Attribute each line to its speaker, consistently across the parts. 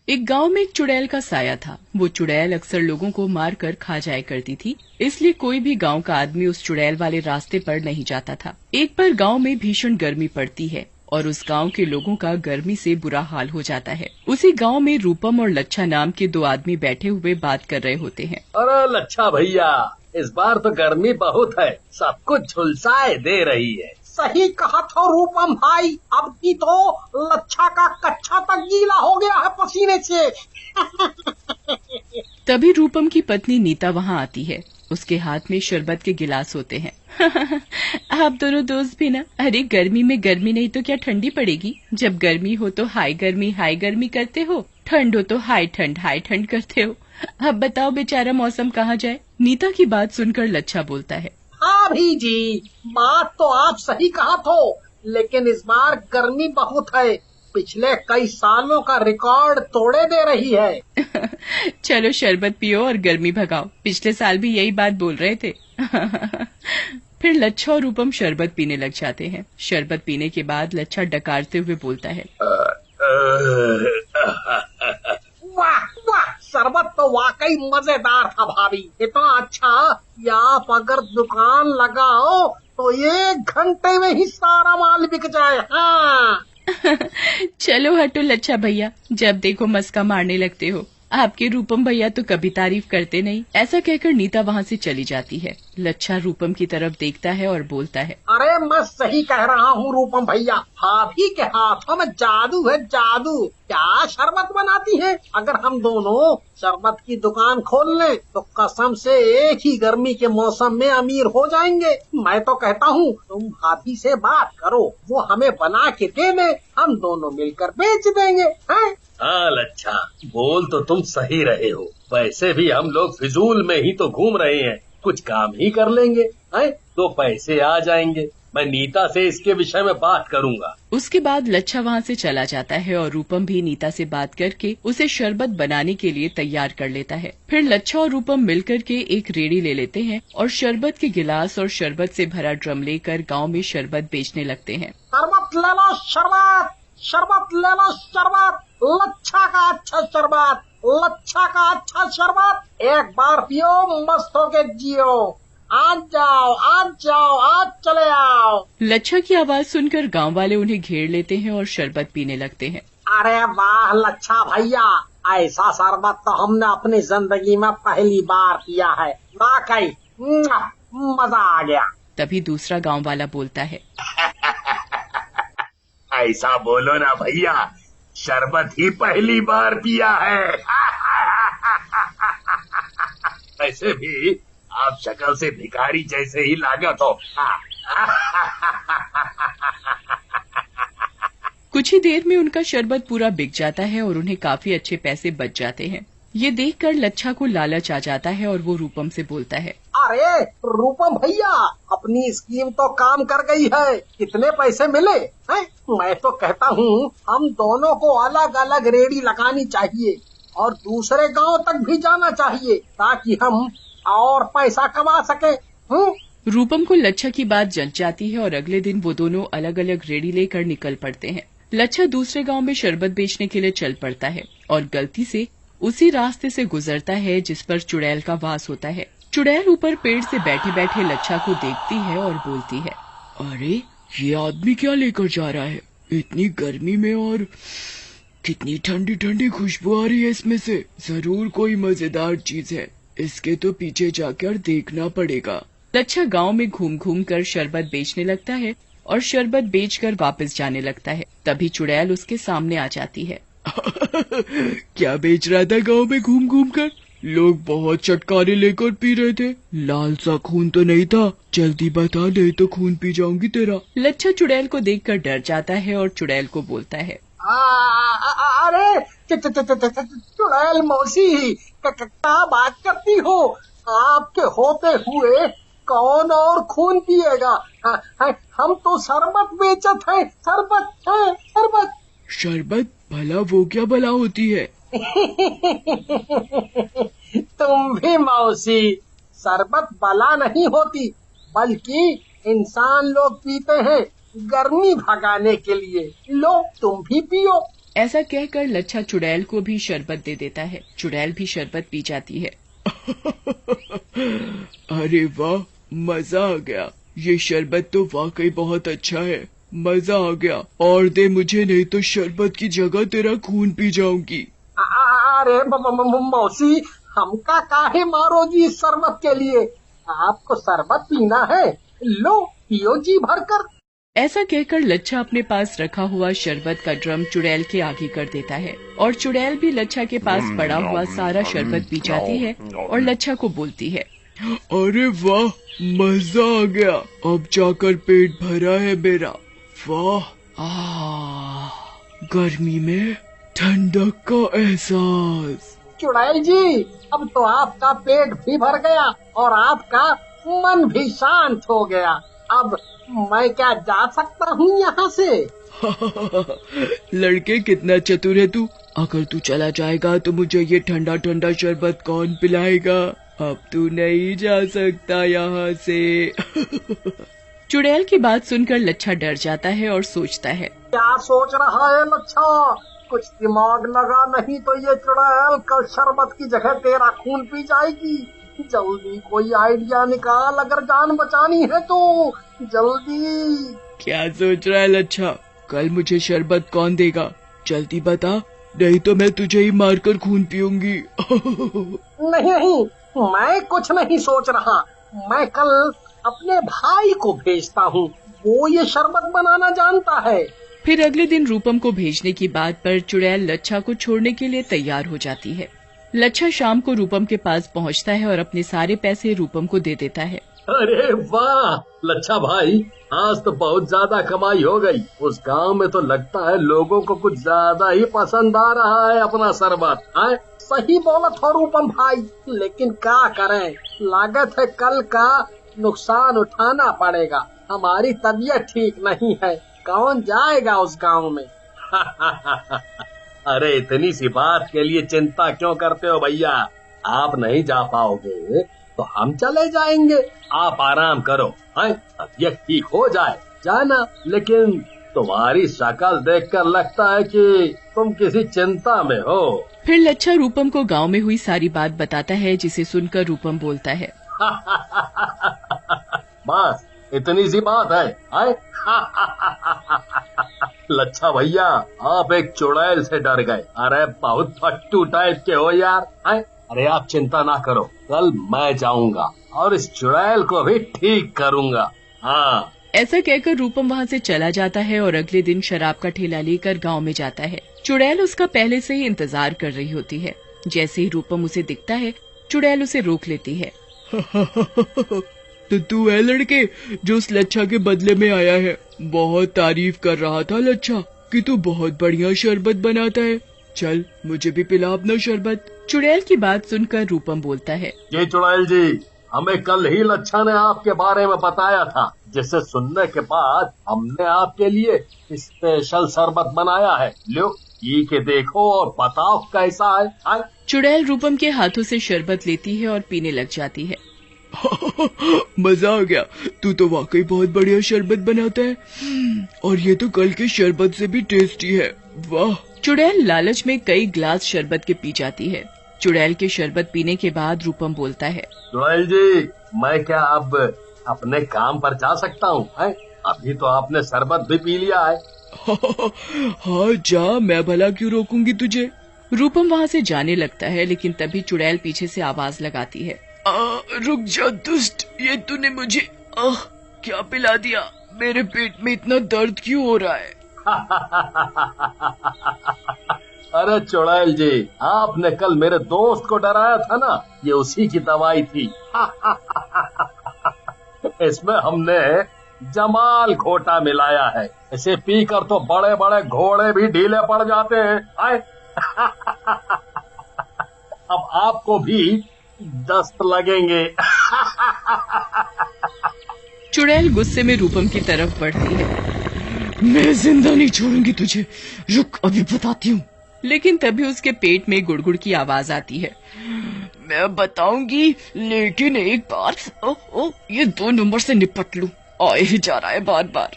Speaker 1: एक गांव में एक चुड़ैल का साया था। वो चुड़ैल अक्सर लोगों को मार कर खा जाया करती थी, इसलिए कोई भी गांव का आदमी उस चुड़ैल वाले रास्ते पर नहीं जाता था। एक बार गांव में भीषण गर्मी पड़ती है और उस गांव के लोगों का गर्मी से बुरा हाल हो जाता है। उसी गांव में रूपम और लच्छा नाम के दो आदमी बैठे हुए बात कर रहे होते हैं।
Speaker 2: अरे लच्छा भैया, इस बार तो गर्मी बहुत है, सब कुछ झुलसाए दे रही है।
Speaker 3: सही कहा था रूपम भाई, अब की तो लच्छा का कच्छा तक गीला हो गया है पसीने से।
Speaker 1: तभी रूपम की पत्नी नीता वहाँ आती है। उसके हाथ में शरबत के गिलास होते हैं। आप दोनों दोस्त भी ना, अरे गर्मी में गर्मी नहीं तो क्या ठंडी पड़ेगी। जब गर्मी हो तो हाई गर्मी करते हो, ठंड हो तो हाई ठंड करते हो। अब बताओ बेचारा मौसम कहाँ जाए। नीता की बात सुनकर लच्छा बोलता है,
Speaker 3: हाँ भी जी, बात तो आप सही कहा तो, लेकिन इस बार गर्मी बहुत है, पिछले कई सालों का रिकॉर्ड तोड़े दे रही है।
Speaker 1: चलो शरबत पियो और गर्मी भगाओ, पिछले साल भी यही बात बोल रहे थे। फिर लच्छा और रूपम शरबत पीने लग जाते हैं। शरबत पीने के बाद लच्छा डकारते हुए बोलता है,
Speaker 3: वाह वाह, शरबत तो वाकई मजेदार था भाभी, इतना अच्छा कि आप अगर दुकान लगाओ तो 1 घंटे में ही सारा माल बिक जाए। हाँ।
Speaker 1: चलो हटो लच्छा भैया, जब देखो मस्का मारने लगते हो। आपके रूपम भैया तो कभी तारीफ करते नहीं। ऐसा कहकर नीता वहाँ से चली जाती है। लच्छा रूपम की तरफ देखता है और बोलता है,
Speaker 3: अरे मैं सही कह रहा हूँ रूपम भैया, भाभी के हाथों में जादू है, जादू। क्या शरबत बनाती है। अगर हम दोनों शरबत की दुकान खोल लें तो कसम से एक ही गर्मी के मौसम में अमीर हो जाएंगे। मैं तो कहता हूँ तुम भाभी से बात करो, वो हमें बना के दे दे, हम दोनों मिलकर बेच देंगे। हैं?
Speaker 2: हाँ लच्छा, बोल तो तुम सही रहे हो। वैसे भी हम लोग फिजूल में ही तो घूम रहे हैं, कुछ काम ही कर लेंगे, हैं? तो पैसे आ जाएंगे। मैं नीता से इसके विषय में बात करूंगा।
Speaker 1: उसके बाद लच्छा वहाँ से चला जाता है और रूपम भी नीता से बात करके उसे शरबत बनाने के लिए तैयार कर लेता है। फिर लच्छा और रूपम मिलकर के एक रेड़ी ले लेते हैं और शरबत के गिलास और शरबत से भरा ड्रम लेकर गांव में शरबत बेचने लगते हैं।
Speaker 3: शरबत ले लो शरबत, शरबत ले लो शरबत, लच्छा का अच्छा शरबत, लच्छा का अच्छा शरबत, एक बार पियो मस्त होके जियो। आज जाओ, आज चले आओ।
Speaker 1: लच्छा की आवाज सुनकर गांव वाले उन्हें घेर लेते हैं और शरबत पीने लगते हैं।
Speaker 3: अरे वाह लच्छा भैया, ऐसा शरबत तो हमने अपनी जिंदगी में पहली बार पिया है, वाकई मजा आ गया।
Speaker 1: तभी दूसरा गांव वाला बोलता है,
Speaker 2: ऐसा बोलो ना भैया, शरबत ही पहली बार पिया है। ऐसे भी आप शक्ल से भिखारी जैसे ही लागत हो।
Speaker 1: कुछ ही देर में उनका शरबत पूरा बिक जाता है और उन्हें काफी अच्छे पैसे बच जाते हैं। ये देखकर लच्छा को लालच आ जाता है और वो रूपम से बोलता है,
Speaker 3: अरे रूपम भैया, अपनी स्कीम तो काम कर गई है, कितने पैसे मिले हैं? मैं तो कहता हूँ हम दोनों को अलग अलग रेडी लगानी चाहिए और दूसरे गांव तक भी जाना चाहिए ताकि हम और पैसा कमा सके।
Speaker 1: रूपम को लच्छा की बात जंच जाती है और अगले दिन वो दोनों अलग अलग रेडी लेकर निकल पड़ते हैं। लच्छा दूसरे गांव में शरबत बेचने के लिए चल पड़ता है और गलती से उसी रास्ते से गुजरता है जिस पर चुड़ैल का वास होता है। चुड़ैल ऊपर पेड़ से बैठे बैठे लच्छा को देखती है और बोलती है, अरे ये आदमी क्या लेकर जा रहा है इतनी गर्मी में, और कितनी ठंडी ठंडी खुशबू आ रही है इसमें से। जरूर कोई मजेदार चीज है, इसके तो पीछे जाकर देखना पड़ेगा। लच्छा गांव में घूम घूम कर शरबत बेचने लगता है और शरबत बेचकर वापस जाने लगता है। तभी चुड़ैल उसके सामने आ जाती है। क्या बेच रहा था गांव में घूम घूम कर? लोग बहुत चटकारे लेकर पी रहे थे, लाल सा खून तो नहीं था? जल्दी बता, नहीं तो खून पी जाऊंगी तेरा। लच्छा चुड़ैल को देखकर डर जाता है और चुड़ैल को बोलता है,
Speaker 3: अरे चुड़ैल मौसी, क्या बात करती हो? आपके होते हुए कौन और खून पिएगा? हम तो शरबत बेचत है, शरबत है, शरबत।
Speaker 1: शरबत? भला वो क्या भला होती है?
Speaker 3: तुम भी मौसी, शरबत भला नहीं होती, बल्कि इंसान लोग पीते हैं गर्मी भगाने के लिए। लो तुम भी पियो।
Speaker 1: ऐसा कहकर लच्छा चुड़ैल को भी शरबत दे देता है। चुड़ैल भी शरबत पी जाती है।
Speaker 4: अरे वाह, मजा आ गया। ये शरबत तो वाकई बहुत अच्छा है। मजा आ गया। और दे मुझे, नहीं तो शरबत की जगह तेरा खून पी जाऊंगी।
Speaker 3: अरे मौसी, हमका काहे मारोगी इस शरबत के लिए? आपको शरबत पीना है, लो पियो जी भरकर।
Speaker 1: ऐसा कहकर लच्छा अपने पास रखा हुआ शरबत का ड्रम चुड़ैल के आगे कर देता है और चुड़ैल भी लच्छा के पास पड़ा हुआ सारा शरबत पी जाती है और लच्छा को बोलती है,
Speaker 4: अरे वाह, मजा आ गया। अब जाकर पेट भरा है मेरा। वाह, गर्मी में ठंडक का एहसास।
Speaker 3: चुड़ैल जी, अब तो आपका पेट भी भर गया और आपका मन भी शांत हो गया। अब मैं क्या जा सकता हूँ यहाँ से?
Speaker 4: लड़के, कितना चतुर है तू। अगर तू चला जाएगा तो मुझे ये ठंडा ठंडा शरबत कौन पिलाएगा? अब तू नहीं जा सकता यहाँ से।
Speaker 1: चुड़ैल की बात सुनकर लच्छा डर जाता है और सोचता है,
Speaker 3: क्या सोच रहा है लच्छा? कुछ दिमाग लगा, नहीं तो ये चुड़ैल कल शरबत की जगह तेरा खून पी जाएगी। जल्दी कोई आइडिया निकाल, अगर जान बचानी है तो जल्दी।
Speaker 4: क्या सोच रहा है लच्छा? कल मुझे शरबत कौन देगा? जल्दी बता, नहीं तो मैं तुझे ही मारकर खून पीऊंगी।
Speaker 3: नहीं, मैं कुछ नहीं सोच रहा। मैं कल अपने भाई को भेजता हूँ, वो ये शरबत बनाना जानता है।
Speaker 1: फिर अगले दिन रूपम को भेजने की बात पर चुड़ैल लच्छा को छोड़ने के लिए तैयार हो जाती है। लच्छा शाम को रूपम के पास पहुँचता है और अपने सारे पैसे रूपम को दे देता है।
Speaker 2: अरे वाह लच्छा भाई, आज तो बहुत ज्यादा कमाई हो गई। उस गांव में तो लगता है लोगों को कुछ ज्यादा ही पसंद आ रहा है अपना शरबत।
Speaker 3: सही बोला था रूपम भाई, लेकिन क्या करें, लागत है कल का नुकसान उठाना पड़ेगा। हमारी तबीयत ठीक नहीं है, कौन जाएगा उस गांव में?
Speaker 2: अरे इतनी सी बात के लिए चिंता क्यों करते हो भैया? आप नहीं जा पाओगे तो हम चले जाएंगे। आप आराम करो, तबीयत ठीक हो जाए जाना। लेकिन तुम्हारी शक्ल देखकर लगता है कि तुम किसी चिंता में हो।
Speaker 1: फिर लच्छा रूपम को गांव में हुई सारी बात बताता है, जिसे सुनकर रूपम बोलता है,
Speaker 2: बस इतनी सी बात है? लच्छा भैया, आप एक चुड़ैल से डर गए। अरे बहुत फट्टू टाइप के हो यार। अरे आप चिंता ना करो, कल मैं जाऊंगा और इस चुड़ैल को भी ठीक करूंगा। हाँ।
Speaker 1: ऐसा कहकर रूपम वहाँ से चला जाता है और अगले दिन शराब का ठेला लेकर गांव में जाता है। चुड़ैल उसका पहले से ही इंतजार कर रही होती है। जैसे ही रूपम उसे दिखता है, चुड़ैल उसे रोक लेती है।
Speaker 4: तो तू है लड़के जो उस लच्छा के बदले में आया है? बहुत तारीफ कर रहा था लच्छा कि तू बहुत बढ़िया शरबत बनाता है। चल मुझे भी पिला अपना शरबत।
Speaker 1: चुड़ैल की बात सुनकर रूपम बोलता है,
Speaker 2: ये चुड़ैल जी, हमें कल ही लच्छा ने आपके बारे में बताया था, जिसे सुनने के बाद हमने आपके लिए स्पेशल शरबत बनाया है। लो पी के देखो और बताओ कैसा है।
Speaker 1: चुड़ैल रूपम के हाथों से शरबत लेती है और पीने लग जाती है।
Speaker 4: मजा आ गया, तू तो वाकई बहुत बढ़िया शरबत बनाता है और ये तो कल के शरबत से भी टेस्टी है। वाह।
Speaker 1: चुड़ैल लालच में कई ग्लास शरबत के पी जाती है। चुड़ैल के शरबत पीने के बाद रूपम बोलता है,
Speaker 2: चुड़ैल जी, मैं क्या अब अपने काम पर जा सकता हूँ? अभी तो आपने शरबत भी पी लिया है।
Speaker 4: हाँ जा, मैं भला क्यों रोकूंगी तुझे।
Speaker 1: रूपम वहाँ से जाने लगता है, लेकिन तभी चुड़ैल पीछे से आवाज लगाती है,
Speaker 4: रुक जा दुष्ट, ये तूने मुझे क्या पिला दिया? मेरे पेट में इतना दर्द क्यों हो रहा है?
Speaker 2: अरे चुड़ैल जी, आपने कल मेरे दोस्त को डराया था ना, ये उसी की दवाई थी। इसमें हमने जमाल घोटा मिलाया है। इसे पीकर तो बड़े बड़े घोड़े भी ढीले पड़ जाते हैं। अब आपको भी दस्त लगेंगे।
Speaker 1: चुड़ैल गुस्से में रूपम की तरफ बढ़ती है।
Speaker 4: मैं जिंदा नहीं छोड़ूंगी तुझे, रुक अभी बताती हूँ।
Speaker 1: लेकिन तभी उसके पेट में गुड़गुड़ की आवाज आती है।
Speaker 4: मैं बताऊंगी, लेकिन एक बार ये 2 नंबर से निपट लूं। आए ही जा रहा है बार बार।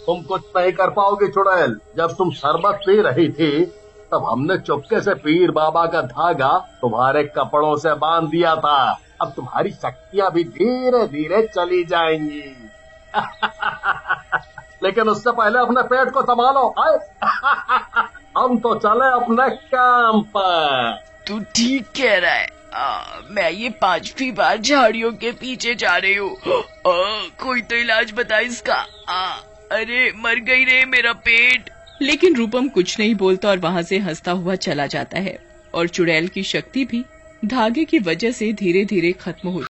Speaker 2: तुम कुछ नहीं कर पाओगे चुड़ैल। जब तुम शरबत पी रही थी तब हमने चुपके से पीर बाबा का धागा तुम्हारे कपड़ों से बांध दिया था। अब तुम्हारी शक्तियां भी धीरे धीरे चली जाएंगी। लेकिन उससे पहले अपने पेट को संभालो। हम तो चले अपने काम पर।
Speaker 1: तू ठीक कह रहा है। मैं ये 5वीं बार झाड़ियों के पीछे जा रही हूँ। कोई तो इलाज बता इसका। अरे मर गई रे मेरा पेट। लेकिन रूपम कुछ नहीं बोलता और वहाँ से हंसता हुआ चला जाता है और चुड़ैल की शक्ति भी धागे की वजह से धीरे धीरे खत्म हो